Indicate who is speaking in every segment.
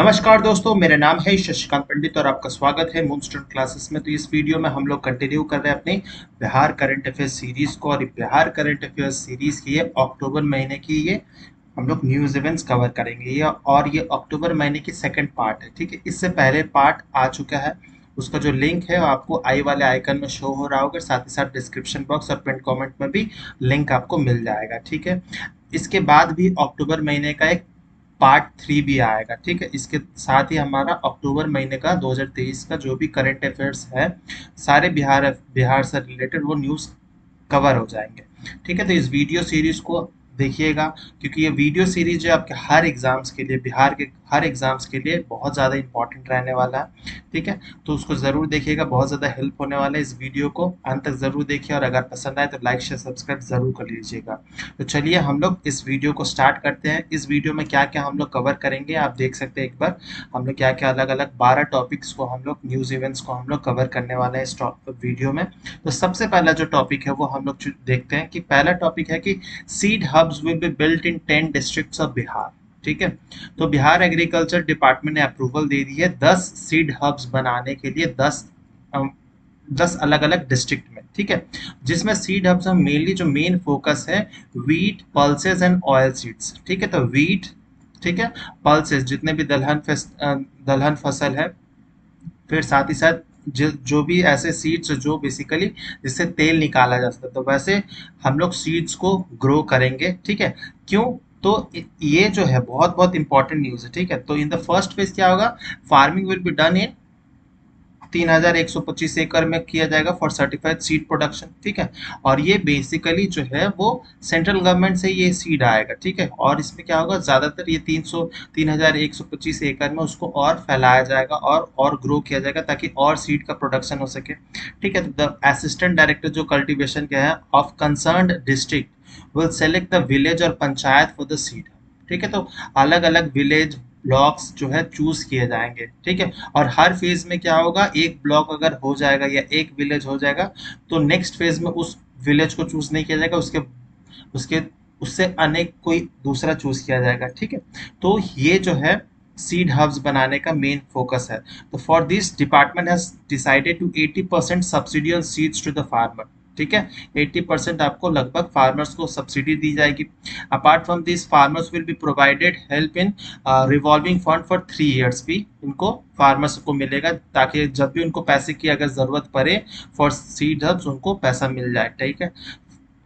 Speaker 1: नमस्कार दोस्तों, मेरा नाम है शशिकांत पंडित और आपका स्वागत है मून स्टूडेंट क्लासेस में। तो इस वीडियो में हम लोग कंटिन्यू कर रहे हैं अपनी बिहार करंट अफेयर्स सीरीज को। और बिहार करंट अफेयर्स सीरीज की ये अक्टूबर महीने की ये हम लोग न्यूज इवेंट्स कवर करेंगे ये अक्टूबर महीने की सेकंड पार्ट है। ठीक है, इससे पहले पार्ट आ चुका है, उसका जो लिंक है वो आपको आई वाले आइकन में शो हो रहा होगा। साथ ही साथ डिस्क्रिप्शन बॉक्स और पिन कमेंट में भी लिंक आपको मिल जाएगा। ठीक है, इसके बाद भी अक्टूबर महीने का एक पार्ट 3 भी आएगा। ठीक है, इसके साथ ही हमारा अक्टूबर महीने का 2023 का जो भी करंट अफेयर्स है, सारे बिहार बिहार से रिलेटेड वो न्यूज़ कवर हो जाएंगे। ठीक है, तो इस वीडियो सीरीज को देखिएगा, क्योंकि ये वीडियो सीरीज जो आपके हर एग्जाम्स के लिए, बिहार के हर एग्जाम्स के लिए बहुत ज़्यादा इंपॉर्टेंट रहने वाला है। ठीक है, तो उसको ज़रूर देखिएगा, बहुत ज़्यादा हेल्प होने वाला है। इस वीडियो को अंत तक ज़रूर देखिए और अगर पसंद आए तो लाइक शेयर सब्सक्राइब ज़रूर कर लीजिएगा। तो चलिए हम लोग इस वीडियो को स्टार्ट करते हैं। इस वीडियो में क्या क्या हम लोग कवर करेंगे आप देख सकते हैं। एक बार हम लोग क्या क्या अलग अलग 12 टॉपिक्स को हम लोग न्यूज़ इवेंट्स को हम लोग कवर करने वाले हैं इस वीडियो में। तो सबसे पहला जो टॉपिक है वो हम लोग देखते हैं कि पहला टॉपिक है कि seed hubs will be built in 10 districts of Bihar. ठीक है, तो बिहार एग्रीकल्चर डिपार्टमेंट ने अप्रूवल दे दी है 10 सीड हब्स बनाने के लिए 10 अलग अलग डिस्ट्रिक्ट में। ठीक है, जिसमें सीड हब्स में मेनली जो मेन फोकस है wheat, pulses and oil seeds. ठीक है, तो वीट, ठीक है, पल्सेस जितने भी दलहन फसल है, फिर साथ ही साथ जो भी ऐसे सीड्स जो बेसिकली जिससे तेल निकाला जा सकता है, तो वैसे हम लोग सीड्स को ग्रो करेंगे। ठीक है, क्यों? तो ये जो है बहुत बहुत इंपॉर्टेंट न्यूज़ है। ठीक है, तो इन द फर्स्ट फेज क्या होगा, farming will be done in 3125 एकड़ में किया जाएगा फॉर सर्टिफाइड सीड प्रोडक्शन। ठीक है, और ये बेसिकली जो है वो सेंट्रल गवर्नमेंट से ये सीड आएगा। ठीक है, और इसमें क्या होगा, ज़्यादातर ये 3125 एकड़ में उसको और फैलाया जाएगा और ग्रो किया जाएगा ताकि और सीड का प्रोडक्शन हो सके। ठीक है, तो द असिस्टेंट डायरेक्टर जो कल्टिवेशन के हैं of concerned district will select the village और पंचायत फॉर द सीड। ठीक है, तो अलग अलग विलेज ब्लॉक्स जो है चूज किए जाएंगे। ठीक है, और हर फेज में क्या होगा, एक ब्लॉक अगर हो जाएगा या एक विलेज हो जाएगा तो नेक्स्ट फेज में उस विलेज को चूज नहीं किया जाएगा, उसके उसके उससे अनेक कोई दूसरा चूज किया जाएगा। ठीक है, तो ये जो है सीड हब्स बनाने का मेन फोकस है। तो for this department has decided to 80% subsidy on seeds to the farmer. ठीक है, 80% आपको लगभग फार्मर्स को सब्सिडी दी जाएगी। Apart from this farmers will be provided help in revolving fund for 3 years भी इनको फार्मर्स को मिलेगा, ताकि जब भी उनको पैसे की अगर ज़रूरत पड़े फॉर सीड हब्स उनको पैसा मिल जाए। ठीक है,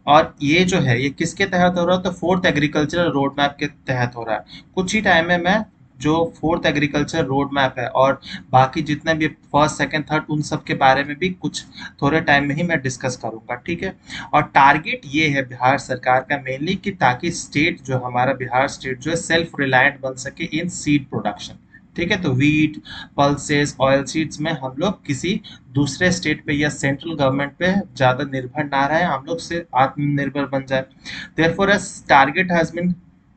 Speaker 1: और ये जो है ये किसके तहत हो रहा है, तो फोर्थ एग्रीकल्चरल रोड मैप के तहत हो रहा है। कुछ ही टाइम में मैं जो फोर्थ एग्रीकल्चर रोड मैप है और बाकी जितने भी फर्स्ट सेकंड थर्ड उन सब के बारे में भी कुछ थोड़े टाइम में ही मैं डिस्कस करूंगा। ठीक है, और टारगेट ये है बिहार सरकार का मेनली कि ताकि स्टेट जो हमारा बिहार स्टेट जो है सेल्फ रिलायंट बन सके इन सीड प्रोडक्शन। ठीक है, तो वीट, पल्सेस, ऑयल सीड्स में हम लोग किसी दूसरे स्टेट पे या सेंट्रल गवर्नमेंट पे ज़्यादा निर्भर ना रहे, हम लोग से आत्मनिर्भर बन जाए। Therefore a target has been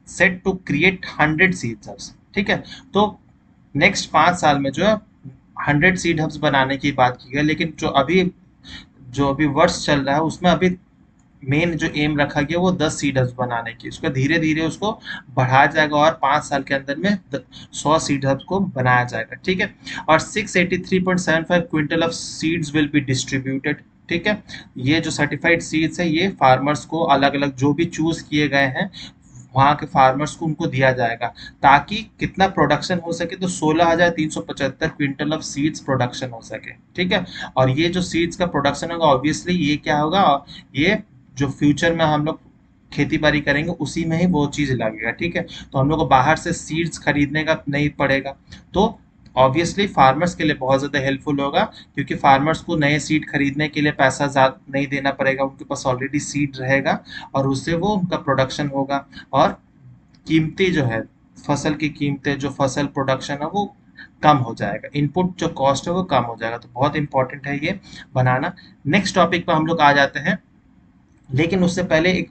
Speaker 1: set to create 100 seed hubs. ठीक है, तो नेक्स्ट 5 साल में जो है 100 सीड हब्स बनाने की बात की गई, लेकिन जो अभी वर्ष चल रहा है उसमें अभी मेन जो एम रखा गया वो 10 सीडर्स बनाने की, उसका धीरे धीरे उसको बढ़ाया जाएगा और 5 साल के अंदर में 100 सीडर्स को बनाया जाएगा। ठीक है, और 683.75 quintal of seeds will be distributed. ठीक है, ये जो सर्टिफाइड सीड्स है ये फार्मर्स को अलग अलग जो भी चूज किए गए हैं वहाँ के फार्मर्स को उनको दिया जाएगा, ताकि कितना प्रोडक्शन हो सके, तो 16,375 क्विंटल ऑफ सीड्स प्रोडक्शन हो सके। ठीक है, और ये जो सीड्स का प्रोडक्शन होगा ऑब्वियसली ये क्या होगा, ये जो फ्यूचर में हम लोग खेती बाड़ी करेंगे उसी में ही वो चीज़ लगेगा। ठीक है, तो हम लोग को बाहर से सीड्स खरीदने का नहीं पड़ेगा, तो ऑब्वियसली फार्मर्स के लिए बहुत ज़्यादा हेल्पफुल होगा, क्योंकि फार्मर्स को नए सीड खरीदने के लिए पैसा ज़्यादा नहीं देना पड़ेगा, उनके पास ऑलरेडी सीड रहेगा और उससे वो उनका प्रोडक्शन होगा। और कीमती जो है फसल की कीमतें, जो फसल प्रोडक्शन है वो कम हो जाएगा, इनपुट जो कॉस्ट है वो कम हो जाएगा। तो बहुत इंपॉर्टेंट है ये बनाना। नेक्स्ट टॉपिक पर हम लोग आ जाते हैं, लेकिन उससे पहले एक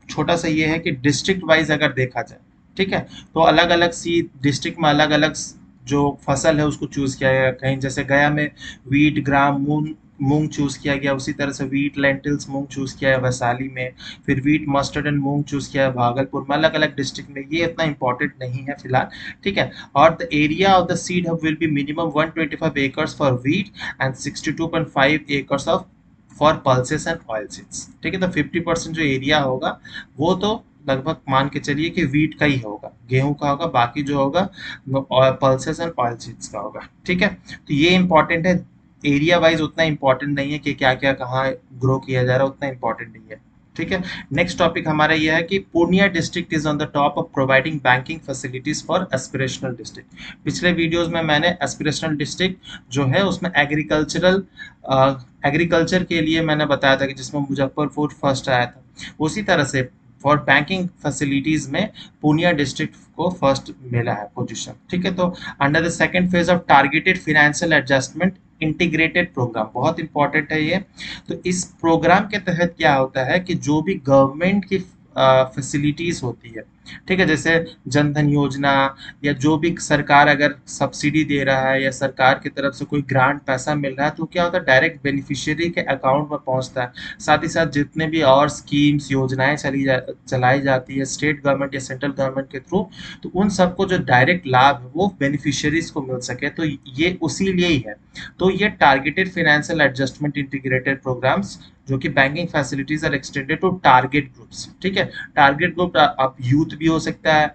Speaker 1: छोटा सा ये है कि डिस्ट्रिक्ट वाइज अगर देखा जाए, ठीक है, तो अलग अलग सी डिस्ट्रिक्ट में अलग अलग जो फसल है उसको चूज किया गया। कहीं जैसे गया में वीट, ग्राम, मूंग चूज किया गया, उसी तरह से व्हीट लेंटिल्स मूंग चूज किया है वैशाली में, फिर wheat mustard and moong choose किया है भागलपुर में, अलग अलग डिस्ट्रिक्ट में, ये इतना इंपॉर्टेंट नहीं है फिलहाल, ठीक है। और the area of the seed hub will be minimum 125 acres for wheat and 62.5 acres of for pulses and oil seeds, ठीक है। तो 50% जो एरिया होगा वो तो लगभग मान के चलिए कि वीट का ही होगा, गेहूं का होगा, बाकी जो होगा पल्सेस एंड ऑयल सीड्स का होगा, ठीक है। तो ये इंपॉर्टेंट है, एरिया वाइज उतना इंपॉर्टेंट नहीं है कि क्या क्या कहाँ ग्रो किया जा रहा है, उतना इंपॉर्टेंट नहीं है, ठीक है। नेक्स्ट टॉपिक हमारा यह है कि Purnia district is on the top of providing banking facilities for aspirational district. पिछले वीडियोस में मैंने एस्पिरेशनल डिस्ट्रिक्ट जो है उसमें एग्रीकल्चर के लिए मैंने बताया था कि जिसमें मुजफ्फरपुर फर्स्ट आया था, उसी तरह से फॉर बैंकिंग फैसिलिटीज में पूर्णिया डिस्ट्रिक्ट को फर्स्ट मिला है पोजीशन, ठीक है। तो under the second phase of targeted financial adjustment integrated programme, बहुत इंपॉर्टेंट है ये। तो इस प्रोग्राम के तहत क्या होता है कि जो भी गवर्नमेंट की फैसिलिटीज होती है, ठीक है, जैसे जनधन योजना या जो भी सरकार अगर सब्सिडी दे रहा है या सरकार की तरफ से कोई ग्रांट पैसा मिल रहा है, तो क्या होता है डायरेक्ट बेनिफिशियरी के अकाउंट में पहुंचता है। साथ ही साथ जितने भी और स्कीम्स योजनाएं चलाई जाती है स्टेट गवर्नमेंट या सेंट्रल गवर्नमेंट के थ्रू, तो उन सबको जो डायरेक्ट लाभ है वो बेनिफिशियरीज को मिल सके, तो ये उसी लिए ही है। तो ये targeted financial adjustment integrated programmes जो कि banking facilities are extended to target groups, ठीक है। टारगेट ग्रुप आप यूथ भी हो सकता है,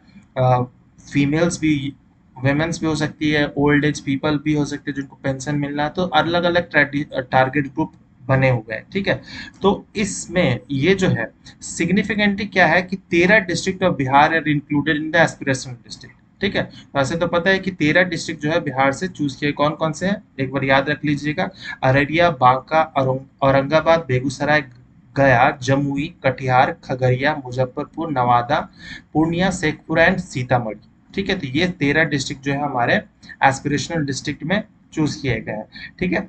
Speaker 1: फीमेल्स भी, वेमेंस भी हो सकती है, ओल्ड एज पीपल भी हो सकते हैं जिनको पेंशन मिलना है, तो अलग अलग टारगेट ग्रुप बने हुए हैं, ठीक है। तो इसमें ये जो है सिग्निफिकेंटली क्या है कि 13 district of Bihar are included in the aspirational district, ठीक है। वैसे तो पता है कि 13 डिस्ट्रिक्ट जो है बिहार से चूज किए, कौन कौन से हैं एक बार याद रख लीजिएगा, अररिया, बांका, औरंगाबाद, बेगूसराय, गया, जमुई, कटिहार, खगड़िया, मुजफ्फरपुर, नवादा, पूर्णिया, शेखपुरा एंड सीतामढ़ी, ठीक है। तो ये 13 डिस्ट्रिक्ट जो है हमारे एस्पिरेशनल डिस्ट्रिक्ट में चूज किए गए हैं, ठीक है।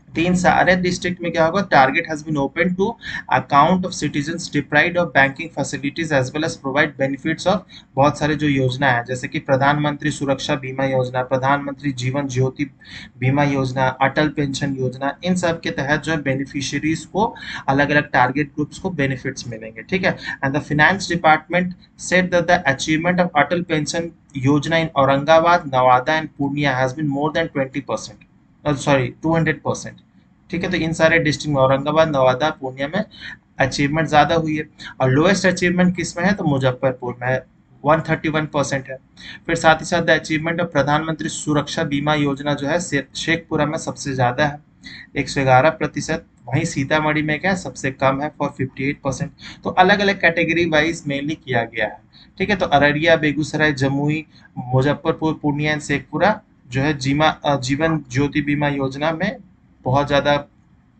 Speaker 1: तीन सारे डिस्ट्रिक्ट में क्या होगा, target has been open to account of citizens deprived of banking facilities as well as provide benefits of बहुत सारे जो योजना है, जैसे कि प्रधानमंत्री सुरक्षा बीमा योजना, प्रधानमंत्री जीवन ज्योति बीमा योजना, अटल पेंशन योजना, इन सब के तहत जो है बेनिफिशियरीज को अलग अलग टारगेट ग्रुप्स को बेनिफिट्स मिलेंगे, ठीक है। And the finance department said that the achievement of Atal pension Yojana in Aurangabad, Nawada and Purnia has been more than 20%, sorry 200%, ठीक है। तो इन सारे डिस्ट्रिक्ट में औरंगाबाद, नवादा, पूर्णिया में अचीवमेंट ज्यादा हुई है, और लोएस्ट अचीवमेंट किस में है तो मुजफ्फरपुर में 131% है। फिर साथ ही साथ द अचीवमेंट ऑफ प्रधानमंत्री सुरक्षा बीमा योजना जो है शेखपुरा में सबसे ज्यादा है 111%, वहीं सीतामढ़ी में क्या है सबसे कम है फॉर 58%। तो अलग अलग कैटेगरी वाइज मेनली किया गया है, ठीक है। तो अररिया, बेगूसराय, जमुई, मुजफ्फरपुर, पूर्णिया एंड शेखपुरा जो है जीवन ज्योति बीमा योजना में बहुत ज़्यादा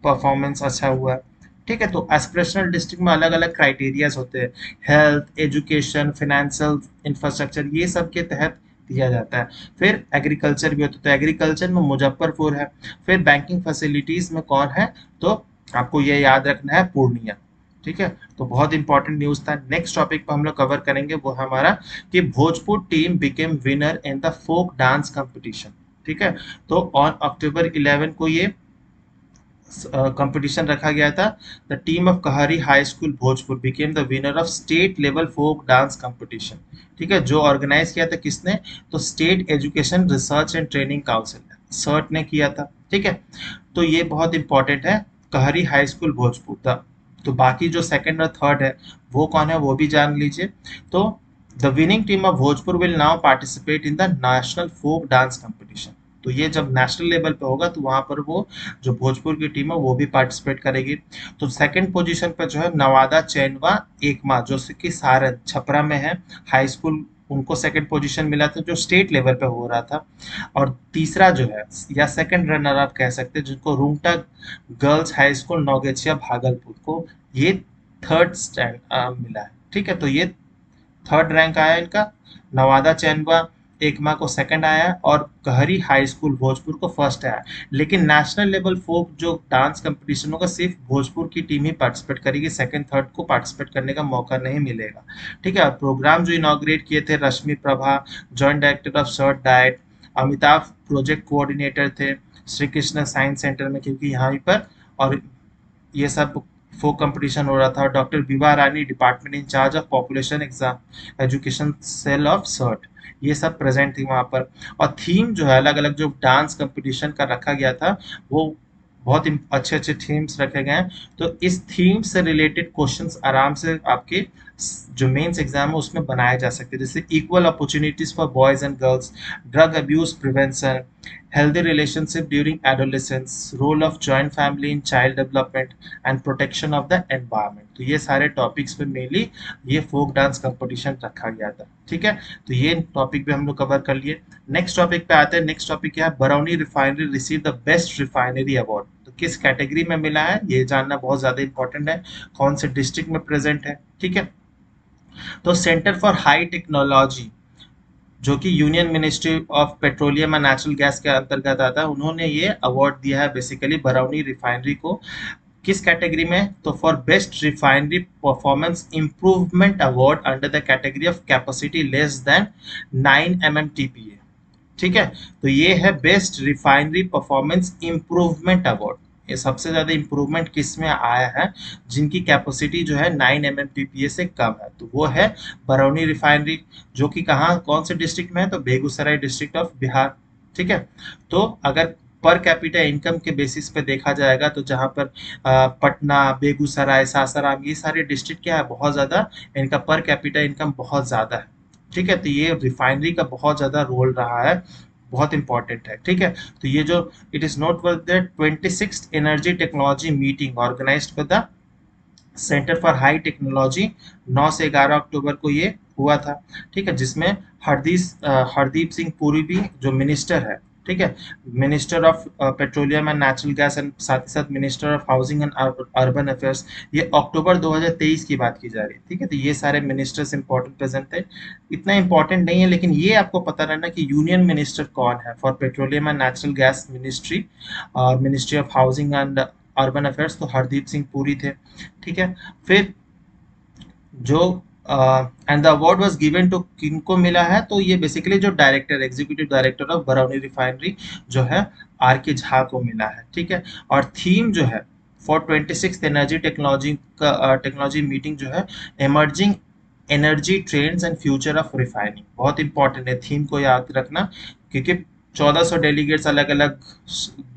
Speaker 1: परफॉर्मेंस अच्छा हुआ है, ठीक है। तो एस्पिरेशनल डिस्ट्रिक्ट में अलग अलग क्राइटेरियाज होते हैं, हेल्थ, एजुकेशन, फाइनेंशियल इंफ्रास्ट्रक्चर, ये सब के तहत दिया जाता है। फिर एग्रीकल्चर भी होता है, तो एग्रीकल्चर में मुजफ्फरपुर है। फिर बैंकिंग फैसिलिटीज में कौन है तो आपको ये याद रखना है पूर्णिया, ठीक है। तो बहुत इंपॉर्टेंट न्यूज था। नेक्स्ट टॉपिक पर हम लोग कवर करेंगे वो हमारा कि Bhojpur team became winner in the folk dance competition, ठीक है। तो ऑन अक्टूबर 11 को ये कंपटीशन रखा गया था। The team of Kahari high school Bhojpur became the winner of state level folk dance competition, ठीक है। जो ऑर्गेनाइज किया था किसने तो state education research and training council SCERT ने किया था, ठीक है। तो ये बहुत इंपॉर्टेंट है, कहारी हाई स्कूल भोजपुर था। तो बाकी जो सेकंड और थर्ड है वो कौन है वो भी जान लीजिए। तो the winning team of Bhojpur will now participate in the national folk dance competition. तो ये जब नेशनल लेवल पे होगा तो वहां पर वो जो भोजपुर की टीम है वो भी पार्टिसिपेट करेगी। तो सेकंड पोजीशन पे जो है नवादा, चैनवा, एकमा जो कि सारन छपरा में है हाई स्कूल, उनको सेकंड पोजीशन मिला था जो स्टेट लेवल पे हो रहा था। और तीसरा जो है या सेकंड रनर आप कह सकते हैं जिनको Rungta girls high school Naugachhia Bhagalpur को ये थर्ड स्टैंड मिला है, ठीक है। तो ये थर्ड रैंक आया इनका, नवादा चैनवा एकमा को सेकंड आया और कहरी हाई स्कूल भोजपुर को फर्स्ट आया। लेकिन नेशनल लेवल फोक जो डांस कंपटीशन होगा सिर्फ भोजपुर की टीम ही पार्टिसिपेट करेगी, सेकंड थर्ड को पार्टिसिपेट करने का मौका नहीं मिलेगा, ठीक है। प्रोग्राम जो इनॉग्रेट किए थे Rashmi Prabha, joint director of SCERT DIET, Amitabh project coordinator थे श्री कृष्ण साइंस सेंटर में, क्योंकि यहाँ पर, और ये सब फोक कंपटीशन हो रहा था। Doctor Vibha Rani department in charge of population exam education cell of cert, ये सब प्रेजेंट थी वहाँ पर। और थीम जो है अलग अलग जो डांस कंपटीशन का रखा गया था, वो बहुत अच्छे अच्छे थीम्स रखे गए हैं। तो इस थीम से रिलेटेड क्वेश्चंस आराम से आपके जो मेंस एग्जाम है उसमें बनाए जा सकते हैं, जैसे equal opportunities for boys and girls, drug abuse prevention, healthy relationship during adolescence, role of joint family in child development and protection of the environment। तो ये सारे टॉपिक्स पे मेनली ये फोक डांस कंपटीशन रखा गया था। ठीक है, तो ये टॉपिक भी हम लोग कवर कर लिए। नेक्स्ट टॉपिक पे आते हैं। नेक्स्ट टॉपिक क्या है? Barauni refinery receive the best refinery award. तो किस कैटेगरी में मिला है ये जानना बहुत ज्यादा इंपॉर्टेंट है, कौन से डिस्ट्रिक्ट में प्रेजेंट है। ठीक है, तो सेंटर फॉर हाई टेक्नोलॉजी जो कि union ministry of petroleum and natural gas के अंतर्गत आता है, उन्होंने ये अवार्ड दिया है बेसिकली बरौनी रिफाइनरी को। किस कैटेगरी में? तो for best refinery performance improvement award under the category of capacity less than 9 MMTPA। ठीक है, तो ये है best refinery performance improvement award. ये सबसे ज्यादा इंप्रूवमेंट किस में आया है? जिनकी कैपेसिटी जो है 9 MMTPA से कम है, तो वो है बरौनी रिफाइनरी, जो कि कहाँ कौन से डिस्ट्रिक्ट में है? तो बेगूसराय डिस्ट्रिक्ट ऑफ बिहार। ठीक है, तो अगर पर कैपिटा इनकम के बेसिस पे देखा जाएगा तो जहाँ पर पटना, बेगूसराय, सासाराम, ये सारे डिस्ट्रिक्ट क्या है, बहुत ज्यादा इनका पर कैपिटा इनकम बहुत ज्यादा है। ठीक है, तो ये रिफाइनरी का बहुत ज्यादा रोल रहा है, बहुत इंपॉर्टेंट है। ठीक है, तो ये जो it is note worth that 26th energy technology meeting organised by the centre for high technology 9 से 11 अक्टूबर को ये हुआ था। ठीक है, जिसमें हरदीप सिंह पुरी भी जो मिनिस्टर है, ठीक है, minister of petroleum and natural gas and साथ ही साथ minister of housing and urban affairs, ये अक्टूबर 2023 की बात की जा रही है। ठीक है, तो ये सारे मिनिस्टर्स इंपॉर्टेंट प्रेजेंट थे। इतना इंपॉर्टेंट नहीं है, लेकिन ये आपको पता रहना कि यूनियन मिनिस्टर कौन है for petroleum and natural gas ministry और ministry of housing and urban affairs, तो हरदीप सिंह पुरी थे। ठीक है, फिर जो and the award was given to किनको मिला है? तो ये बेसिकली जो director, executive director of Barauni refinery जो है आर के झा को मिला है। ठीक है, और थीम जो है फॉर 26th एनर्जी टेक्नोलॉजी का टेक्नोलॉजी मीटिंग जो है emerging energy trends and future of refining. बहुत इंपॉर्टेंट है, थीम को याद रखना, क्योंकि 1400 डेलीगेट्स अलग अलग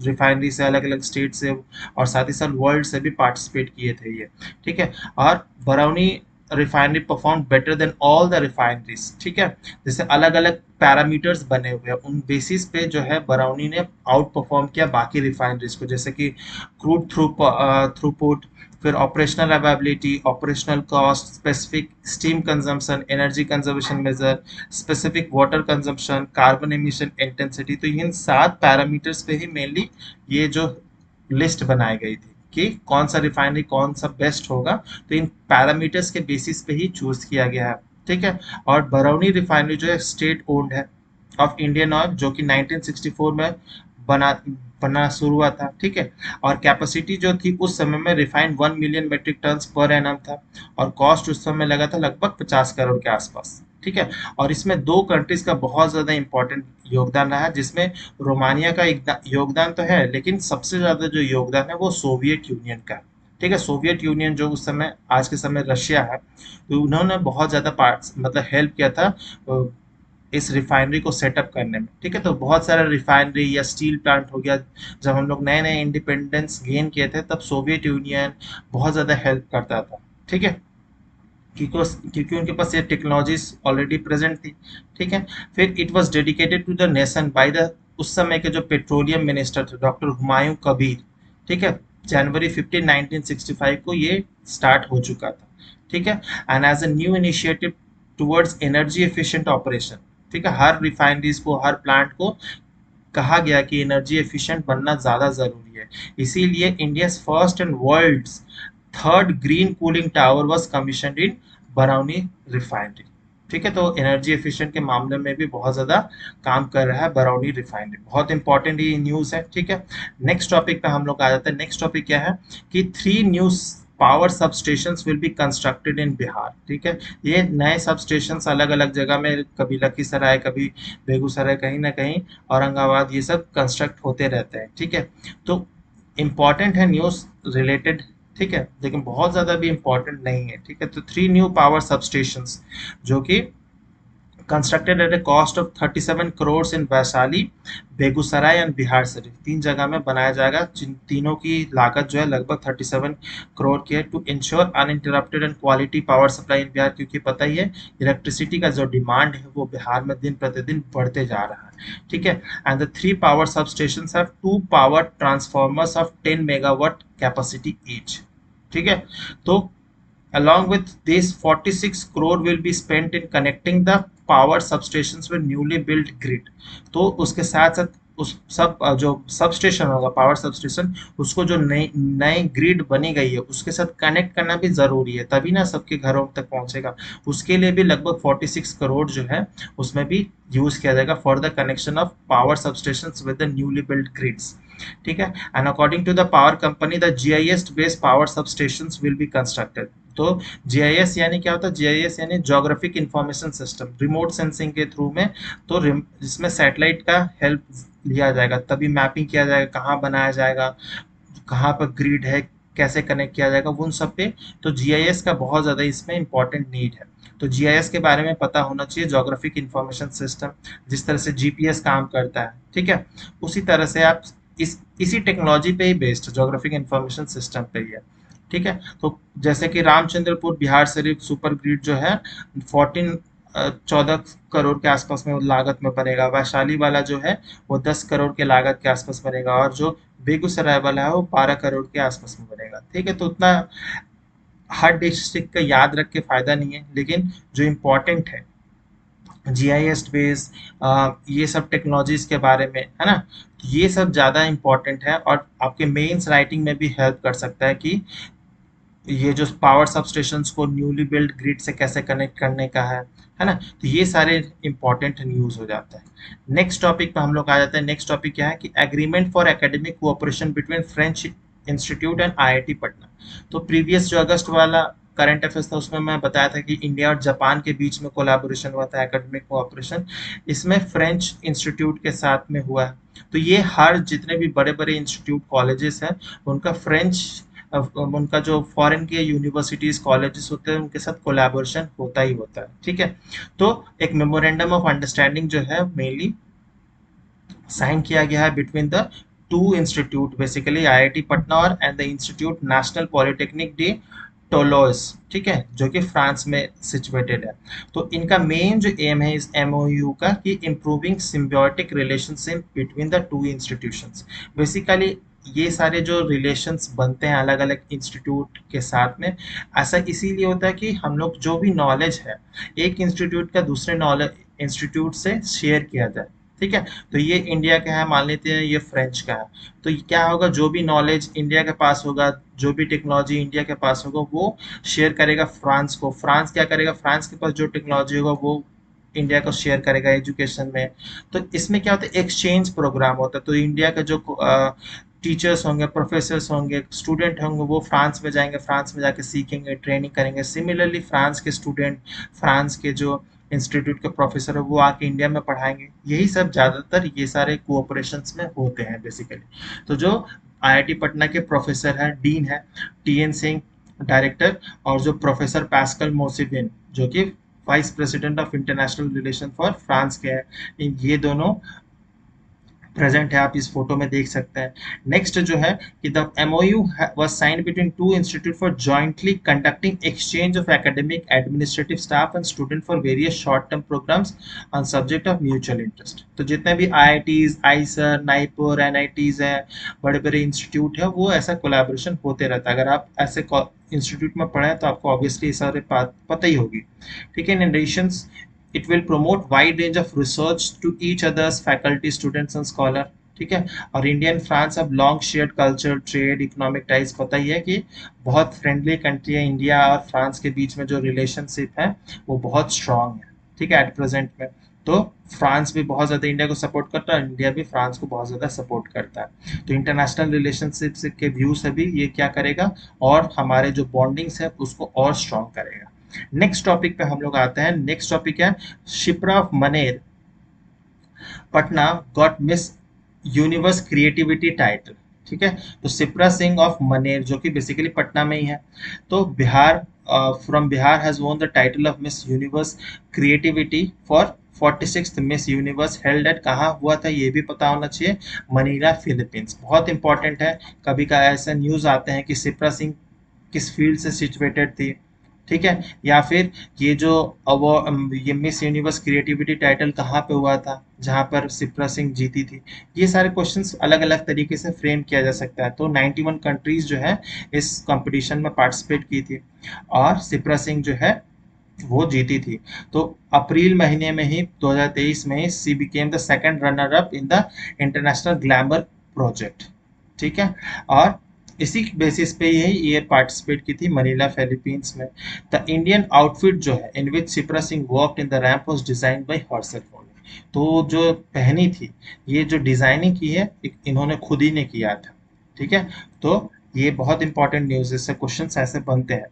Speaker 1: रिफाइनरी से, अलग अलग स्टेट से और साथ ही साथ वर्ल्ड से भी पार्टिसिपेट किए थे ये। ठीक है, और Barauni refinery perform better than all the refineries. ठीक है, जैसे अलग अलग पैरामीटर्स बने हुए हैं, उन बेसिस पे जो है बरौनी ने आउट परफॉर्म किया बाकी रिफाइनरीज को, जैसे कि क्रूड थ्रूपुट, फिर operational availability, operational cost, specific steam consumption, energy conservation measure, specific water consumption, carbon emission intensity. तो इन 7 पैरामीटर्स पे ही मेनली ये जो लिस्ट बनाई गई थी कि कौन सा रिफाइनरी कौन सा बेस्ट होगा, तो इन पैरामीटर्स के बेसिस पे ही चूज किया गया है। ठीक है, और बरौनी रिफाइनरी जो है स्टेट ओन्ड है ऑफ इंडियन ऑयल, जो कि 1964 में बना बनना शुरू हुआ था। ठीक है, और कैपेसिटी जो थी उस समय में refined 1 million metric ton per annum था, और कॉस्ट उस समय लगा था लगभग 50 करोड़ के आसपास। ठीक है, और इसमें 2 कंट्रीज का बहुत ज्यादा इंपॉर्टेंट योगदान रहा है, जिसमें रोमानिया का योगदान तो है, लेकिन सबसे ज्यादा जो योगदान है वो सोवियत यूनियन का है। ठीक है, सोवियत यूनियन जो उस समय, आज के समय रशिया है, तो उन्होंने बहुत ज्यादा पार्ट मतलब हेल्प किया था इस रिफाइनरी को सेटअप करने में। ठीक है, तो बहुत सारा रिफाइनरी या स्टील प्लांट हो गया, जब हम लोग नए नए इंडिपेंडेंस गेन किए थे तब सोवियत यूनियन बहुत ज़्यादा हेल्प करता था। ठीक है, क्योंकि उनके पास ये टेक्नोलॉजीज ऑलरेडी प्रेजेंट थी। ठीक है, फिर it was dedicated to the nation by the उस समय के जो पेट्रोलियम मिनिस्टर थे डॉक्टर हुमायूं कबीर। ठीक है, जनवरी 15 1965 को ये स्टार्ट हो चुका था। ठीक है, and as a new initiative towards energy efficient operation. ठीक है, हर रिफाइनरीज को, हर प्लांट को कहा गया कि एनर्जी एफिशिएंट बनना ज़्यादा ज़रूरी है, इसीलिए India first and world's third green cooling tower was commissioned in Barauni refinery. ठीक है, तो एनर्जी एफिशिएंट के मामले में भी बहुत ज़्यादा काम कर रहा है बरौनी रिफाइनरी, बहुत इंपॉर्टेंट ये न्यूज़ है। ठीक है, नेक्स्ट टॉपिक पे हम लोग आ जाते हैं। नेक्स्ट टॉपिक क्या है कि 3 new power sub stations will be constructed in Bihar. ठीक है, ये नए सब स्टेशंस अलग अलग जगह में, कभी लखीसराय, कभी बेगूसराय, कहीं ना कहीं औरंगाबाद, ये सब कंस्ट्रक्ट होते रहते हैं। ठीक है, तो इम्पॉर्टेंट है न्यूज़ रिलेटेड। ठीक है, लेकिन बहुत ज़्यादा भी इम्पोर्टेंट नहीं है। ठीक है, तो 3 न्यू पावर सब स्टेशंस जो कि constructed at a cost of 37 crore in Vaishali, Begusarai and Bihar Sharif, 3 जगह में बनाया जाएगा, जिन तीनों की लागत जो है लगभग 37 करोड़ की है, to ensure uninterrupted and quality power supply in Bihar. क्योंकि पता ही है इलेक्ट्रिसिटी का जो डिमांड है वो बिहार में दिन प्रतिदिन बढ़ते जा रहा है। ठीक है, and the 3 power sub station have 2 power transformers of 10 megawatt capacity each. ठीक है, तो along with this 46 crore will be spent in connecting the power substations with newly built grid। तो उसके साथ साथ उस सब जो सब स्टेशन होगा, पावर सब स्टेशन, उसको जो नई नई ग्रिड बनी गई है उसके साथ कनेक्ट करना भी जरूरी है, तभी ना सबके घरों तक पहुंचेगा। उसके लिए भी लगभग 46 करोड़ जो है उसमें भी यूज किया जाएगा for the connection of power sub station with the newly built grids. ठीक है, and according to the power company the GIS based power sub stations will be constructed. तो जीआईएस यानी क्या होता है? जीआईएस यानी geographic information system, remote sensing के through में, तो जिसमें सैटेलाइट का हेल्प लिया जाएगा, तभी मैपिंग किया जाएगा कहाँ बनाया जाएगा, कहाँ पर ग्रिड है, कैसे कनेक्ट किया जाएगा, उन सब पे। तो जीआईएस का बहुत ज़्यादा इसमें इंपॉर्टेंट नीड है। तो जीआईएस के बारे में पता होना चाहिए, ज्योग्राफिक इंफॉर्मेशन सिस्टम, जिस तरह से जीपीएस काम करता है। ठीक है, उसी तरह से आप इसी टेक्नोलॉजी पे ही बेस्ड ज्योग्राफिक इंफॉर्मेशन सिस्टम पे ही है। ठीक है, तो जैसे कि रामचंद्रपुर बिहार शरीफ सुपर ग्रिड जो है 14 करोड़ के आसपास में लागत में बनेगा। वैशाली वाला जो है वो 10 करोड़ के लागत के आसपास बनेगा, और जो बेगूसराय वाला है वो 12 करोड़ के आसपास में बनेगा। ठीक है, तो उतना हर डिस्ट्रिक्ट का याद रख के फायदा नहीं है, लेकिन जो इम्पोर्टेंट है जीआईएस बेस, ये सब टेक्नोलॉजीज के बारे में है ना, तो ये सब ज़्यादा इम्पोर्टेंट है और आपके मेंस राइटिंग में भी हेल्प कर सकता है कि ये जो पावर सब स्टेशंस को न्यूली बिल्ड ग्रिड से कैसे कनेक्ट करने का है ना, तो ये सारे इंपॉर्टेंट न्यूज़ हो जाता है। नेक्स्ट टॉपिक पे हम लोग आ जाते हैं। नेक्स्ट टॉपिक क्या है कि agreement for academic cooperation between French institute and IIT Patna. तो प्रीवियस जो अगस्त वाला करंट अफेयर्स था उसमें मैं बताया था कि इंडिया और जापान के बीच में कोलैबोरेशन हुआ था एकेडमिक कोऑपरेशन, इसमें फ्रेंच इंस्टीट्यूट के साथ में हुआ है। तो ये हर जितने भी बड़े बड़े इंस्टीट्यूट कॉलेजेस हैं उनका फ्रेंच, उनका जो फॉरेन के यूनिवर्सिटीज कॉलेजेस होते हैं उनके साथ कोलैबोरेशन होता ही होता है। ठीक है, तो एक मेमोरेंडम ऑफ अंडरस्टैंडिंग जो है मेनली साइन किया गया है between the two institute, basically IIT Patna और and the institute national polytechnic de Toulouse. ठीक है, जो कि फ्रांस में सिचुएटेड है। तो इनका मेन जो एम है इस एमओयू का कि improving symbiotic relationship between the to institutions. Basically ये सारे जो रिलेशंस बनते हैं अलग अलग इंस्टीट्यूट के साथ में, ऐसा इसीलिए होता है कि हम लोग जो भी नॉलेज है एक इंस्टीट्यूट का दूसरे नॉलेज इंस्टीट्यूट से शेयर किया जाए। ठीक है, तो ये इंडिया का है, मान लेते हैं ये फ्रेंच का है, तो क्या होगा, जो भी नॉलेज इंडिया के पास होगा, जो भी टेक्नोलॉजी इंडिया के पास होगा वो शेयर करेगा फ्रांस को, फ्रांस क्या करेगा, फ्रांस के पास जो टेक्नोलॉजी होगा वो इंडिया को शेयर करेगा एजुकेशन में। तो इसमें क्या होता है, एक्सचेंज प्रोग्राम होता है। तो इंडिया का जो टीचर्स होंगे, प्रोफेसर्स होंगे, स्टूडेंट होंगे, वो फ्रांस में जाएंगे, फ्रांस में जाके सीखेंगे, ट्रेनिंग करेंगे। सिमिलरली फ्रांस के स्टूडेंट, फ्रांस के जो इंस्टीट्यूट के प्रोफेसर है वो आके इंडिया में पढ़ाएंगे। यही सब ज़्यादातर ये सारे कोऑपरेशंस में होते हैं बेसिकली। तो जो आईआईटी पटना के प्रोफेसर हैं, डीन है टीएन सिंह डायरेक्टर, और जो प्रोफेसर पैस्कल मोसिविन जो कि vice president of international relation for France के हैं, ये दोनों प्रेजेंट है, आप इस फोटो में देख सकते हैं। नेक्स्ट जो है कि the MoU was signed between two institute for jointly conducting exchange of academic administrative staff and student for various short term programmes on subject of mutual interest. तो जितने भी आईआईटीज, आईसर, नाइपुर, एनआईटीज हैं, बड़े बड़े institute है, वो ऐसा collaboration होते रहता है। अगर आप ऐसे इंस्टीट्यूट में पढ़े तो आपको ऑब्वियसली सारे बात पता ही होगी। ठीक है, in addition it will promote wide range of research to each other's faculty, students and scholar। ठीक है, और इंडिया एंड फ्रांस अब long shared culture, trade, economic ties, पता ही है कि बहुत फ्रेंडली कंट्री है इंडिया और फ्रांस के बीच में जो रिलेशनशिप है वो बहुत स्ट्रांग है। ठीक है, एट प्रेजेंट में। तो फ्रांस भी बहुत ज़्यादा इंडिया को सपोर्ट करता है, इंडिया भी फ्रांस को बहुत ज़्यादा सपोर्ट करता है। तो इंटरनेशनल रिलेशनशिप के व्यू से भी ये क्या करेगा, और हमारे जो बॉन्डिंग्स है उसको और स्ट्रॉन्ग करेगा। नेक्स्ट टॉपिक पे हम लोग आते हैं। नेक्स्ट टॉपिक है Shipra of Maner Patna got miss universe creativity title. ठीक है, तो शिप्रा सिंह ऑफ मनेर जो कि बेसिकली पटना में ही है, तो Bihar from Bihar has won the title of miss universe creativity for 46th miss universe held at, कहाँ हुआ था ये भी पता होना चाहिए, मनीला फिलीपींस। बहुत इंपॉर्टेंट है, कभी का ऐसा न्यूज आते हैं कि शिप्रा सिंह किस फील्ड से सिचुएटेड थी, ठीक है, या फिर ये जो अवार्ड, ये मिस यूनिवर्स क्रिएटिविटी टाइटल कहाँ पे हुआ था जहाँ पर शिप्रा सिंह जीती थी। ये सारे क्वेश्चंस अलग अलग तरीके से फ्रेम किया जा सकता है। तो 91 कंट्रीज जो है इस कंपटीशन में पार्टिसिपेट की थी और शिप्रा सिंह जो है वो जीती थी। तो अप्रैल महीने में ही 2023 में ही she became the second runner up in the international glamour project. ठीक है, और इसी बेसिस पे यही ये पार्टिसिपेट की थी मनीला फिलीपींस में। द इंडियन आउटफिट जो है in which Shipra Singh walked in the ramp was designed by herself only. तो जो पहनी थी, ये जो डिजाइनिंग की है इन्होंने खुद ही ने किया था। ठीक है, तो ये बहुत इंपॉर्टेंट न्यूज है, इससे क्वेश्चन ऐसे बनते हैं।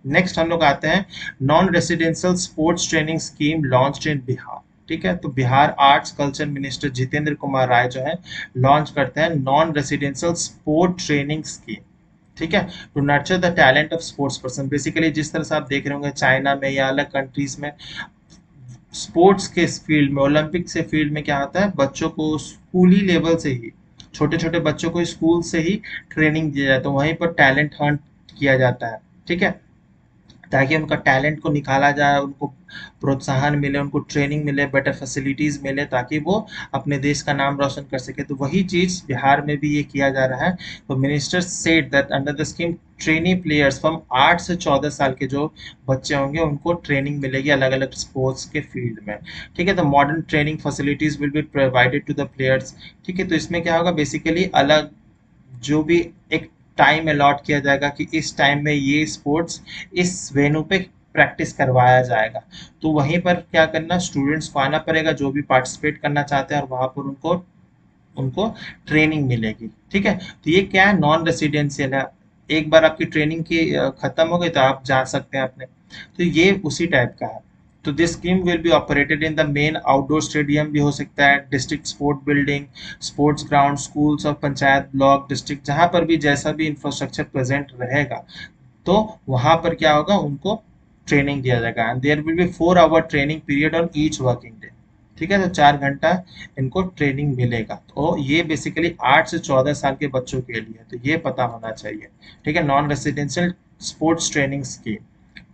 Speaker 1: नेक्स्ट हम लोग आते हैं non residential sports training scheme launched in Bihar. ठीक है, तो Bihar arts culture minister Jitendra Kumar Rai जो है लॉन्च करते हैं non residential sport training scheme. ठीक है, to nurture the talent of sports person. Basically जिस तरह से आप देख रहे होंगे चाइना में या अलग कंट्रीज में स्पोर्ट्स के फील्ड में, ओलंपिक से फील्ड में क्या होता है, बच्चों को स्कूली लेवल से ही, छोटे छोटे बच्चों को स्कूल से ही ट्रेनिंग दिया जाता है, वहीं पर टैलेंट हंट किया जाता है। ठीक है, ताकि उनका टैलेंट को निकाला जाए, उनको प्रोत्साहन मिले, उनको ट्रेनिंग मिले, बेटर फैसिलिटीज़ मिले, ताकि वो अपने देश का नाम रोशन कर सके। तो वही चीज़ बिहार में भी ये किया जा रहा है। तो minister said that under the scheme trainee players from 8 से 14 साल के जो बच्चे होंगे उनको ट्रेनिंग मिलेगी अलग अलग स्पोर्ट्स के फील्ड में। ठीक है, तो modern training facilities will be provided to the players. ठीक है, तो इसमें क्या होगा, बेसिकली अलग जो भी एक टाइम अलॉट किया जाएगा कि इस टाइम में ये स्पोर्ट्स इस वेन्यू पे प्रैक्टिस करवाया जाएगा। तो वहीं पर क्या करना, स्टूडेंट्स को आना पड़ेगा जो भी पार्टिसिपेट करना चाहते हैं, और वहां पर उनको उनको ट्रेनिंग मिलेगी। ठीक है, तो ये क्या है, नॉन रेसिडेंशियल है। एक बार आपकी ट्रेनिंग की खत्म हो गई तो आप जा सकते हैं अपने। तो ये उसी टाइप का है। तो this scheme will be operated in the main outdoor stadium भी हो सकता है, district sport building, sports ground, schools और पंचायत ब्लॉक डिस्ट्रिक्ट, जहां पर भी जैसा भी इंफ्रास्ट्रक्चर प्रेजेंट रहेगा तो वहां पर क्या होगा, उनको ट्रेनिंग दिया जाएगा। And there will be 4 hour training period on each working day. ठीक है, तो 4 घंटा इनको ट्रेनिंग मिलेगा। तो ये बेसिकली 8 से 14 साल के बच्चों के लिए, तो ये पता होना चाहिए। ठीक है, non residential sports training scheme,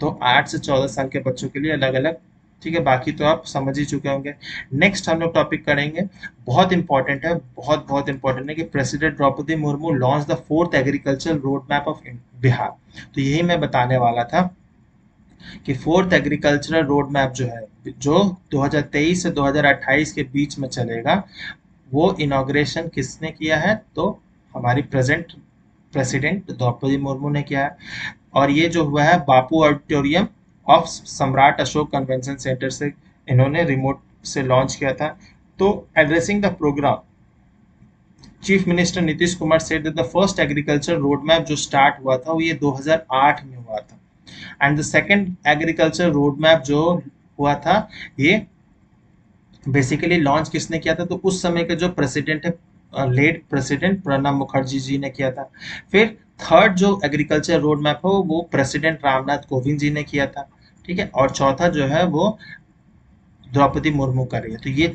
Speaker 1: तो 8 से 14 साल के बच्चों के लिए अलग अलग। ठीक है, बाकी तो आप समझ ही चुके होंगे। नेक्स्ट हम लोग टॉपिक करेंगे, बहुत इंपॉर्टेंट है, बहुत बहुत इंपॉर्टेंट है कि president Draupadi Murmu launch the 4th agriculture road map of Bihar. तो यही मैं बताने वाला था कि 4th एग्रीकल्चरल रोड मैप जो है, जो 2023 से 2028 के बीच में चलेगा, वो इनॉग्रेशन किसने किया है, तो हमारी प्रेजेंट प्रेसिडेंट द्रौपदी मुर्मू ने किया है। और ये जो हुआ है बापू ऑडिटोरियम ऑफ सम्राट अशोक कन्वेंशन सेंटर से इन्होंने रिमोट से लॉन्च किया था। तो addressing the programme, chief minister Nitish Kumar said that the first agriculture road map जो स्टार्ट हुआ था वो ये 2008 में हुआ था। And the second agriculture road map जो हुआ था, ये बेसिकली लॉन्च किसने किया था, तो उस समय के जो प्रेसिडेंट है, लेट प्रेसिडेंट प्रणब मुखर्जी जी ने किया था। फिर थर्ड जो एग्रीकल्चर रोड मैप हो वो प्रेसिडेंट रामनाथ कोविंद जी ने किया था। ठीक है, और चौथा जो है वो द्रौपदी मुर्मू कर रही है। तो ये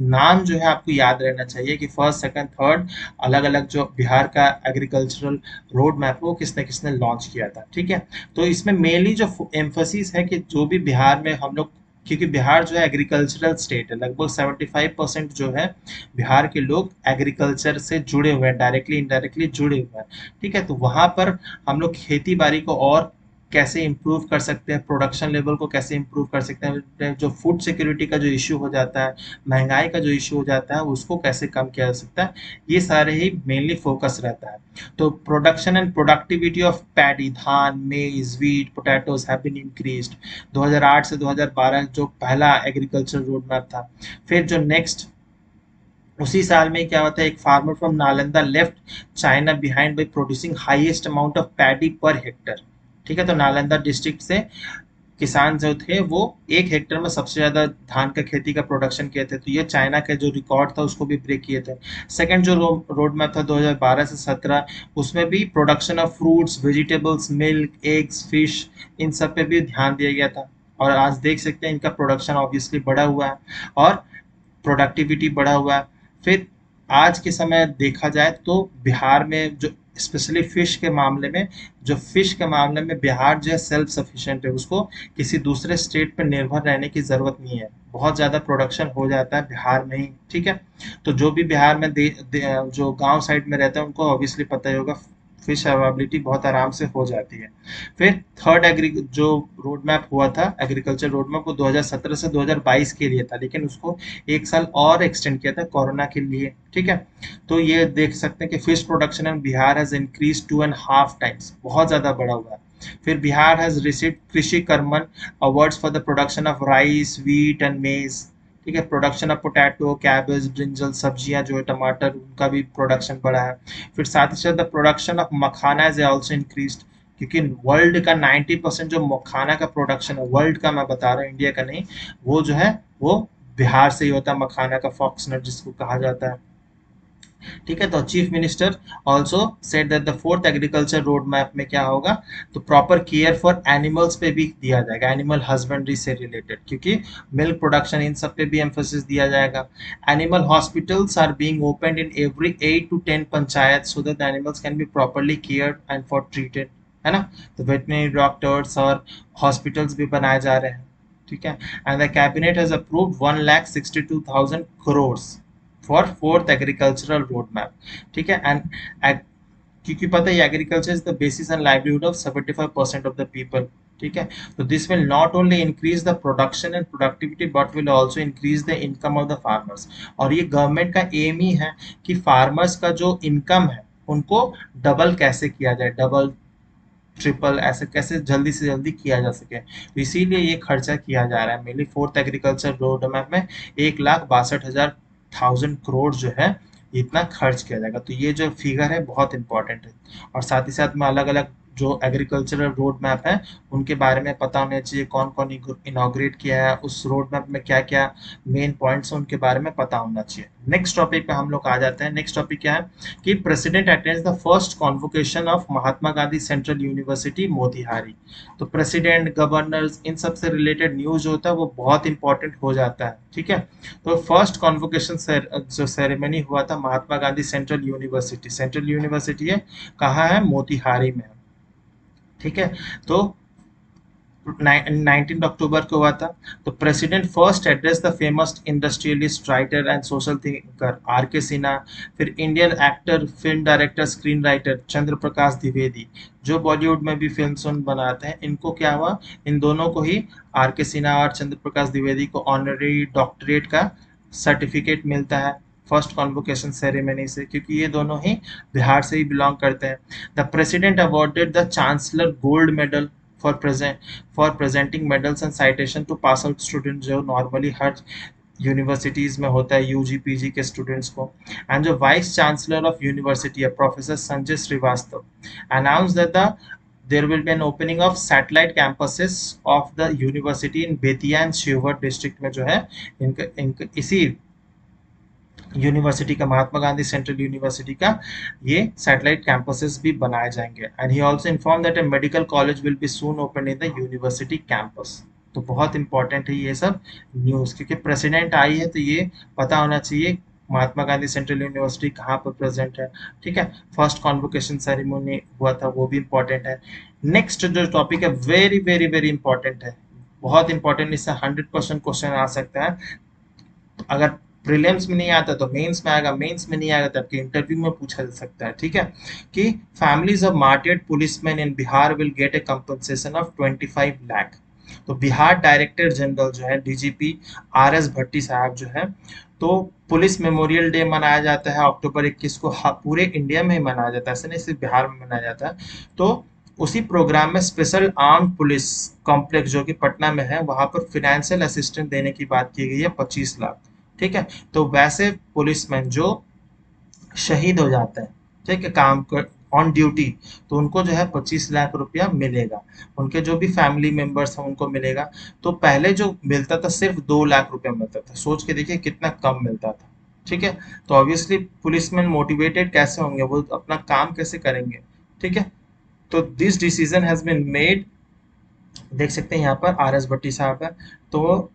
Speaker 1: नाम जो है आपको याद रहना चाहिए कि फर्स्ट सेकंड थर्ड अलग अलग जो बिहार का एग्रीकल्चरल रोड मैप वो किसने किसने लॉन्च किया था। ठीक है, तो इसमें मेनली जो एम्फोसिस है कि जो भी बिहार में हम लोग, क्योंकि बिहार जो है एग्रीकल्चरल स्टेट है, लगभग 75% जो है बिहार के लोग एग्रीकल्चर से जुड़े हुए हैं, डायरेक्टली इनडायरेक्टली जुड़े हुए हैं। ठीक है, तो वहां पर हम लोग खेती बाड़ी को और कैसे इम्प्रूव कर सकते हैं, प्रोडक्शन लेवल को कैसे इम्प्रूव कर सकते हैं, जो फूड सिक्योरिटी का जो इश्यू हो जाता है, महंगाई का जो इश्यू हो जाता है, उसको कैसे कम किया जा सकता है, ये सारे ही मेनली फोकस रहता है। तो production and productivity of paddy, धान, maize, wheat, potatoes have been increased. 2008 से 2012 जो पहला एग्रीकल्चर रोड मैप था। फिर जो नेक्स्ट उसी साल में क्या होता है, एक farmer from Nalanda left China behind by producing highest amount of paddy per hectare. ठीक है, तो नालंदा डिस्ट्रिक्ट से किसान जो थे वो 1 हेक्टर में सबसे ज्यादा धान का खेती का प्रोडक्शन किए थे, तो ये चाइना का जो रिकॉर्ड था उसको भी ब्रेक किए थे। सेकंड जो रोड मैप था 2012 से 17, उसमें भी production of fruits, vegetables, milk, eggs, fish, इन सब पे भी ध्यान दिया गया था। और आज देख सकते हैं इनका प्रोडक्शन ऑब्वियसली बढ़ा हुआ है और प्रोडक्टिविटी बढ़ा हुआ है। फिर आज के समय देखा जाए तो बिहार में जो स्पेशली फिश के मामले में बिहार जो है सेल्फ सफिशिएंट है, उसको किसी दूसरे स्टेट पर निर्भर रहने की जरूरत नहीं है, बहुत ज्यादा प्रोडक्शन हो जाता है बिहार में ही। ठीक है, तो जो भी बिहार में जो गांव साइड में रहते हैं उनको ऑब्वियसली पता ही होगा, फिश अवेलेबिलिटी बहुत आराम से हो जाती है। फिर थर्ड एग्री जो रोड मैप हुआ था, एग्रीकल्चर रोड मैप, वो 2017 से 2022 के लिए था, लेकिन उसको 1 साल और एक्सटेंड किया था कोरोना के लिए। ठीक है, तो ये देख सकते हैं कि fish production in Bihar has increase 2.5 times, बहुत ज्यादा बढ़ा हुआ है। फिर बिहार हैज रिसीव्ड कृषि Karman awards for the production of rice, wheat and मेज। ठीक है, production of potato, cabbage, brinjal, सब्जियां जो है टमाटर, उनका भी प्रोडक्शन बढ़ा है। फिर साथ ही साथ the production of makhana is also increased, क्योंकि वर्ल्ड का 90% जो मखाना का प्रोडक्शन है, वर्ल्ड का मैं बता रहा हूँ, इंडिया का नहीं, वो जो है वो बिहार से ही होता है, मखाना का फॉक्सनट जिसको कहा जाता है। ठीक है, तो chief minister also said that the fourth agriculture road map में क्या होगा, तो प्रॉपर केयर फॉर एनिमल्स पे भी दिया जाएगा, एनिमल हस्बेंड्री से रिलेटेड, क्योंकि मिल्क प्रोडक्शन इन सब पे भी एम्फोसिस दिया जाएगा। Animal hospitals are being opened in every 8 to 10 panchayat so that animals can be properly cared and for treated, है ना। तो वेटनरी डॉक्टर्स और हॉस्पिटल्स भी बनाए जा रहे हैं। ठीक है, and the cabinet has approved 1,62,000 crores for fourth agricultural road map. ठीक है, एंड क्योंकि पता है agriculture is the basis and livelihood of 75% of the people. ठीक है, तो this will not only increase the production and productivity but will also increase the income of the farmers. और ये गवर्नमेंट का एम ही है कि फार्मर्स का जो इनकम है उनको डबल कैसे किया जाए, डबल ट्रिपल ऐसे कैसे जल्दी से जल्दी किया जा सके, तो इसीलिए ये खर्चा किया जा रहा है। Mainly fourth agriculture road map में 1,62,000 करोड़ जो है इतना खर्च किया जाएगा। तो ये जो फिगर है बहुत इंपॉर्टेंट है। और साथ ही साथ में अलग अलग जो एग्रीकल्चरल रोड मैप है उनके बारे में पता होना चाहिए, कौन कौन इनॉग्रेट किया है, उस रोड मैप में क्या क्या मेन पॉइंट्स हैं उनके बारे में पता होना चाहिए। नेक्स्ट टॉपिक पे हम लोग आ जाते हैं। नेक्स्ट टॉपिक क्या है कि president attends the first convocation of Mahatma Gandhi central university Motihari. तो प्रेसिडेंट, गवर्नर्स, इन सब से रिलेटेड न्यूज जो होता है वो बहुत इंपॉर्टेंट हो जाता है। ठीक है, तो फर्स्ट कॉन्वोकेशन जो सेरेमनी हुआ था महात्मा गांधी सेंट्रल यूनिवर्सिटी है, कहाँ है, मोतिहारी में। ठीक है, तो 19 अक्टूबर को हुआ था। तो president first address the famous industrialist, writer and social thinker R K Sinha. फिर Indian actor, film director, screen writer Chandra Prakash Dwivedi, जो बॉलीवुड में भी फिल्म बनाते हैं, इनको क्या हुआ, इन दोनों को ही, आर के सिन्हा और चंद्र प्रकाश द्विवेदी को ऑनररी डॉक्टरेट का सर्टिफिकेट मिलता है फर्स्ट कॉन्वोकेशन सेरेमनी से, क्योंकि ये दोनों ही बिहार से ही बिलोंग करते हैं। The president awarded the chancellor gold medal for presenting medals and citation to pass out student, जो नॉर्मली हर यूनिवर्सिटीज में होता है यूजी पीजी के स्टूडेंट्स को। एंड जो वाइस चांसलर ऑफ यूनिवर्सिटी है professor Sanjay Srivastava announce that the there will be an opening of satellite campuses of the university in Bettiah and Sheohar district में जो है इनका इसी यूनिवर्सिटी का, महात्मा गांधी सेंट्रल यूनिवर्सिटी का ये सैटेलाइट कैंपसेस भी बनाए जाएंगे। And he also inform that a medical college will be soon open in the university campus. तो बहुत इंपॉर्टेंट है ये सब न्यूज़, क्योंकि प्रेसिडेंट आई है तो ये पता होना चाहिए महात्मा गांधी सेंट्रल यूनिवर्सिटी कहाँ पर प्रेजेंट है। ठीक है, फर्स्ट कॉन्वोकेशन सेरेमनी हुआ था वो भी इंपॉर्टेंट है। नेक्स्ट जो टॉपिक है वेरी वेरी वेरी इंपॉर्टेंट है, बहुत इंपॉर्टेंट, इससे 100% क्वेश्चन आ सकता है। अगर प्रीलिम्स में नहीं आता तो मेंस में आएगा, मेंस में नहीं आएगा तो आपके इंटरव्यू में पूछा जा सकता है, ठीक है। कि families of मार्टियर्ड policeman in Bihar will get A compensation of 25 lakh. तो बिहार डायरेक्टर जनरल जो है डीजीपी आर एस भट्टी साहब जो है, तो पुलिस मेमोरियल डे मनाया जाता है अक्टूबर 21 को, पूरे इंडिया में ही मनाया जाता है, ऐसा नहीं सिर्फ बिहार में मनाया जाता है। तो उसी प्रोग्राम में स्पेशल आर्म पुलिस कॉम्प्लेक्स जो कि पटना में है, वहां पर फाइनेंशियल असिस्टेंस देने की बात की गई है 25 लाख, ठीक है। तो वैसे पुलिसमैन जो शहीद हो जाते हैं, ठीक है, काम कर ऑन ड्यूटी, तो उनको जो है 25 लाख रुपया मिलेगा। उनके जो भी फैमिली मेंबर्स हैं उनको मिलेगा। तो पहले जो मिलता था सिर्फ 2 लाख रुपया मिलता था, सोच के देखिए कितना कम मिलता था, ठीक है। तो ऑब्वियसली पुलिसमैन मोटिवेटेड कैसे होंगे, वो अपना काम कैसे करेंगे, ठीक है। तो this decision has been made, देख सकते हैं यहाँ पर आर एस भट्टी साहब है। तो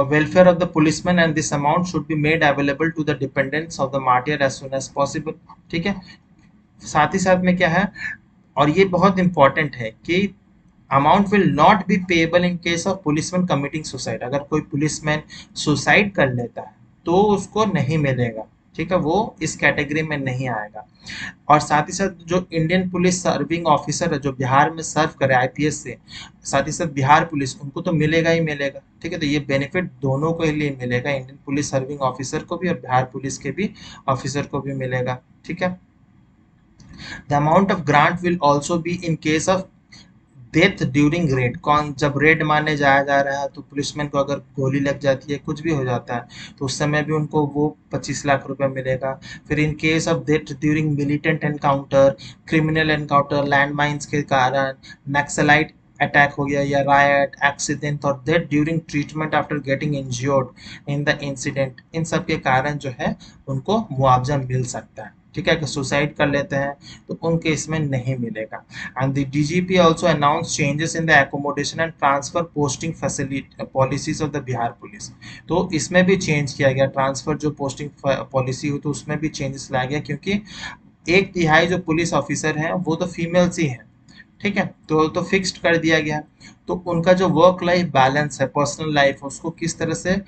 Speaker 1: welfare of the policeman and this amount should be made available to the dependents of the martyr as soon as possible, ठीक है। साथ ही साथ में क्या है, और ये बहुत इंपॉर्टेंट है कि amount will not be payable in case of policeman committing suicide. अगर कोई पुलिसमैन सुसाइड कर लेता है तो उसको नहीं मिलेगा, ठीक है, वो इस कैटेगरी में नहीं आएगा। और साथ ही साथ जो इंडियन पुलिस सर्विंग ऑफिसर है जो बिहार में सर्व करे आईपीएस से, साथ ही साथ बिहार पुलिस, उनको तो मिलेगा ही मिलेगा, ठीक है। तो ये बेनिफिट दोनों को ही लिए मिलेगा, इंडियन पुलिस सर्विंग ऑफिसर को भी और बिहार पुलिस के भी ऑफिसर को भी मिलेगा, ठीक है। The amount of grant will also be in case of death during red. कौन जब रेड मारने जाया जा रहा है तो पुलिसमैन को अगर गोली लग जाती है, कुछ भी हो जाता है, तो उस समय भी उनको वो 25 लाख रुपया मिलेगा। फिर in case of death during militant encounter, criminal encounter, land mines के कारण, नक्सलाइट अटैक हो गया या रायट एक्सीडेंट, और death during treatment after getting injured in the incident, इन सब के कारण जो है उनको मुआवजा मिल सकता है, ठीक है। अगर सुसाइड कर लेते हैं तो उन केस में नहीं मिलेगा। And the DGP also announced changes in the accommodation and transfer posting facility policies of the Bihar police. तो इसमें भी चेंज किया गया, ट्रांसफर जो पोस्टिंग पॉलिसी हुई तो उसमें भी चेंजेस लाया गया, क्योंकि 1/3 जो पुलिस ऑफिसर हैं वो तो फीमेल्स ही हैं, ठीक है। तो फिक्स्ड कर दिया गया। तो उनका जो वर्क लाइफ बैलेंस है, पर्सनल लाइफ, उसको किस तरह से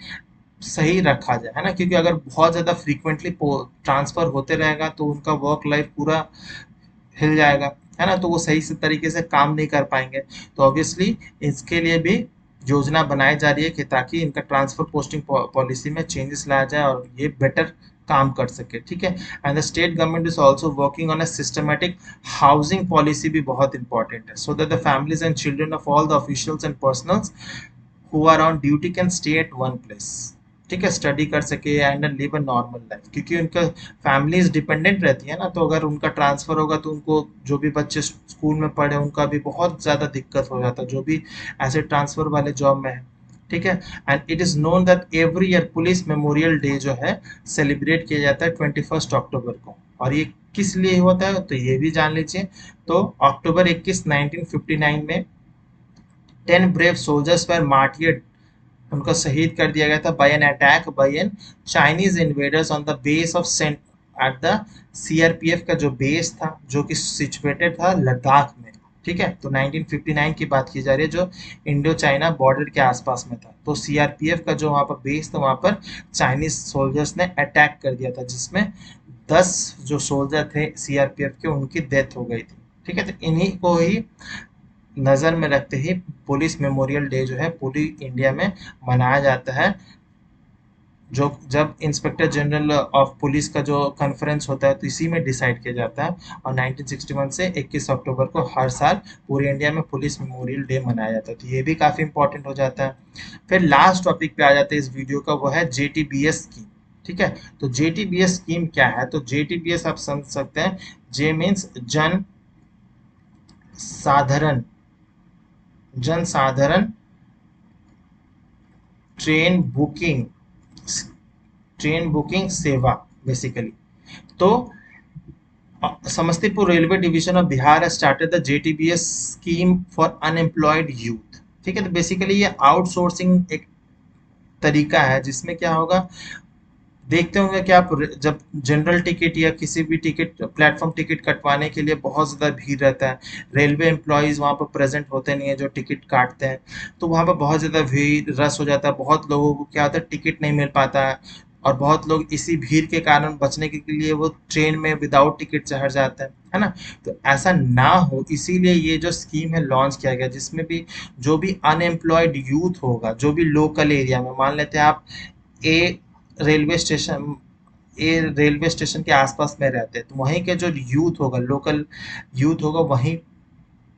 Speaker 1: सही रखा जाए, है ना, क्योंकि अगर बहुत ज़्यादा फ्रीक्वेंटली ट्रांसफर होते रहेगा तो उनका वर्क लाइफ पूरा हिल जाएगा, है ना, तो वो सही से तरीके से काम नहीं कर पाएंगे। तो ऑब्वियसली इसके लिए भी योजना बनाई जा रही है कि ताकि इनका ट्रांसफर पोस्टिंग पॉलिसी में चेंजेस लाया जाए और ये बेटर काम कर सके, ठीक है। And the state government is also working on a systematic housing policy, भी बहुत इंपॉर्टेंट है, so that the families and children of all the officials and personals who are on duty can stay at one place, ठीक है, study कर सके and live a normal life, क्योंकि उनका families dependent रहती है ना। तो अगर उनका ट्रांसफर होगा तो उनको जो भी बच्चे स्कूल में पढ़े उनका भी बहुत ज़्यादा दिक्कत हो जाता है, जो भी ऐसे ट्रांसफर वाले जॉब में है, ठीक है। And it is known that every year police memorial day जो है सेलिब्रेट किया जाता है 21 अक्टूबर को। और ये किस लिए होता है तो ये भी जान लीजिए। तो अक्टूबर 21 1959 में 10 ब्रेव सोल्जर्स वर मार्टियर्ड, उनको शहीद कर दिया गया था by an attack by an Chinese invaders on the base of sent at the CRPF का जो बेस था जो कि सिचुएटेड था लद्दाख में, ठीक है। तो 1959 की बात की जा रही है जो इंडो चाइना बॉर्डर के आसपास में था। तो सीआरपीएफ का जो वहाँ पर बेस था वहाँ पर चाइनीज सोल्जर्स ने अटैक कर दिया था, जिसमें 10 जो सोल्जर थे सीआरपीएफ के उनकी डेथ हो गई थी, ठीक है। तो इन्हीं को ही नज़र में रखते ही पुलिस मेमोरियल डे जो है पूरी इंडिया में मनाया जाता है। जो जब इंस्पेक्टर जनरल ऑफ पुलिस का जो कॉन्फ्रेंस होता है तो इसी में डिसाइड किया जाता है। और 1961 से 21 अक्टूबर को हर साल पूरे इंडिया में पुलिस मेमोरियल डे मनाया जाता है, तो ये भी काफ़ी इंपॉर्टेंट हो जाता है। फिर लास्ट टॉपिक पे आ जाते हैं इस वीडियो का, वो है जेटीबीएस स्कीम, ठीक है। तो जेटीबीएस स्कीम क्या है, तो जेटीबीएस आप समझ सकते हैं, जे मीन्स जन Sadharan, Jan Sadharan train booking, train booking Sewa basically. तो Samastipur railway division of Bihar started the JTBS scheme for unemployed youth, ठीक है। तो बेसिकली ये आउटसोर्सिंग एक तरीका है जिसमें क्या होगा, देखते होंगे कि आप जब जनरल टिकट या किसी भी टिकट प्लेटफॉर्म टिकट कटवाने के लिए बहुत ज़्यादा भीड़ रहता है, रेलवे एम्प्लॉयज़ वहाँ पर प्रेजेंट होते नहीं है जो टिकट काटते हैं, तो वहाँ पर बहुत ज़्यादा भीड़ रस हो जाता है, बहुत लोगों को क्या होता है टिकट नहीं मिल पाता है। और बहुत लोग इसी भीड़ के कारण बचने के लिए वो ट्रेन में विदाउट टिकट चढ़ जाते हैं, है ना। तो ऐसा ना हो इसीलिए ये जो स्कीम है लॉन्च किया गया, जिसमें भी जो भी अनएम्प्लॉयड यूथ होगा, जो भी लोकल एरिया में, मान लेते हैं आप ए रेलवे स्टेशन ए रेलवे स्टेशन के आसपास में रहते हैं, तो वहीं के जो यूथ होगा, लोकल यूथ होगा, वहीं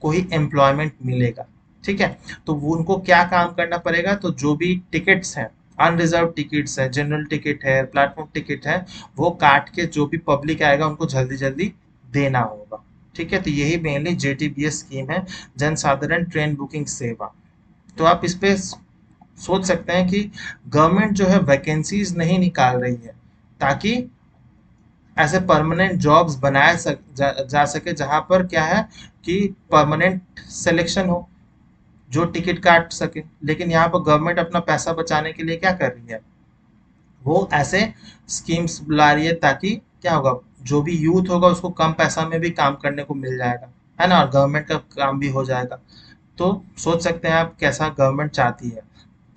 Speaker 1: को ही एम्प्लॉयमेंट मिलेगा, ठीक है। तो वो उनको क्या काम करना पड़ेगा, तो जो भी टिकट्स हैं, अनरिजर्व टिकट्स है, जनरल टिकट है, प्लेटफॉर्म टिकट है, वो काट के जो भी पब्लिक आएगा उनको जल्दी जल्दी देना होगा, ठीक है। तो यही मेनली जेटीबीएस स्कीम है, जनसाधारण ट्रेन बुकिंग सेवा। तो आप इस पे सोच सकते हैं कि गवर्नमेंट जो है वैकेंसीज नहीं निकाल रही है ताकि ऐसे परमानेंट जॉब्स बनाए जा सके, जहां पर क्या है कि परमानेंट सिलेक्शन हो, जो टिकट काट सके। लेकिन यहाँ पर गवर्नमेंट अपना पैसा बचाने के लिए क्या कर रही है, वो ऐसे स्कीम्स ला रही है ताकि क्या होगा, जो भी यूथ होगा उसको कम पैसा में भी काम करने को मिल जाएगा, है ना, और गवर्नमेंट का काम भी हो जाएगा। तो सोच सकते हैं आप कैसा गवर्नमेंट चाहती है,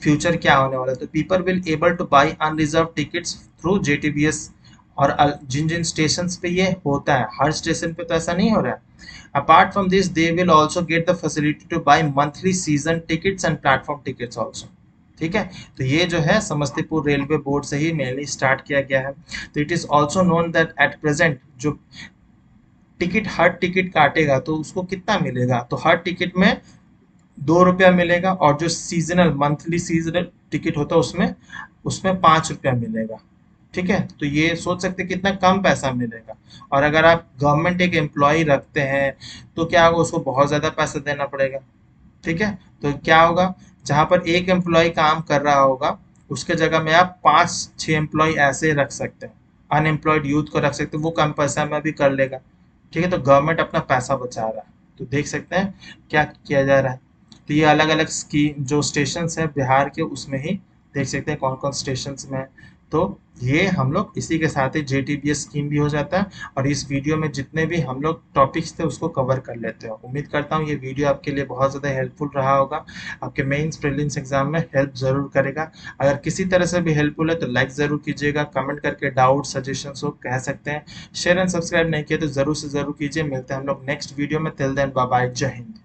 Speaker 1: फ्यूचर क्या होने वाला है। तो people will able to buy unreserve tickets through JTBS. और जिन जिन स्टेशन पे ये होता है, हर स्टेशन पे तो ऐसा नहीं हो रहा है। Apart from this they will also get the facility two by monthly season tickets and platform tickets also, ठीक है। तो ये जो है समस्तीपुर रेलवे बोर्ड से ही मेनली स्टार्ट किया गया है। तो it is also known that at present जो टिकट, हर टिकट काटेगा तो उसको कितना मिलेगा, तो हर टिकट में 2 रुपया मिलेगा, और जो सीजनल मंथली सीजनल टिकट होता है उसमें उसमें 5 रुपया मिलेगा, ठीक है। तो ये सोच सकते हैं कितना कम पैसा मिलेगा। और अगर आप गवर्नमेंट एक एम्प्लॉय रखते हैं तो क्या होगा, उसको बहुत ज़्यादा पैसा देना पड़ेगा, ठीक है। तो क्या होगा, जहाँ पर एक एम्प्लॉय काम कर रहा होगा उसके जगह में आप 5-6 एम्प्लॉय ऐसे रख सकते हैं, अनएम्प्लॉयड यूथ को रख सकते हैं, वो कम पैसा में भी कर लेगा, ठीक है। तो गवर्नमेंट अपना पैसा बचा रहा है। तो देख सकते हैं क्या किया जा रहा है। तो ये अलग अलग स्कीम जो स्टेशन है बिहार के, उसमें ही देख सकते हैं कौन कौन स्टेशन में है। तो ये हम लोग इसी के साथ ही जेटीबीएस स्कीम भी हो जाता है, और इस वीडियो में जितने भी हम लोग टॉपिक्स थे उसको कवर कर लेते हैं। उम्मीद करता हूँ ये वीडियो आपके लिए बहुत ज़्यादा हेल्पफुल रहा होगा, आपके मेंस प्रीलिम्स एग्जाम में हेल्प ज़रूर करेगा। अगर किसी तरह से भी हेल्पफुल है तो लाइक ज़रूर कीजिएगा, कमेंट करके डाउट सजेशन हो कह सकते हैं, शेयर एंड सब्सक्राइब नहीं किया तो ज़रूर से ज़रूर कीजिए। मिलते हैं हम लोग नेक्स्ट वीडियो में, टिल देन बाय बाय, जय हिंद।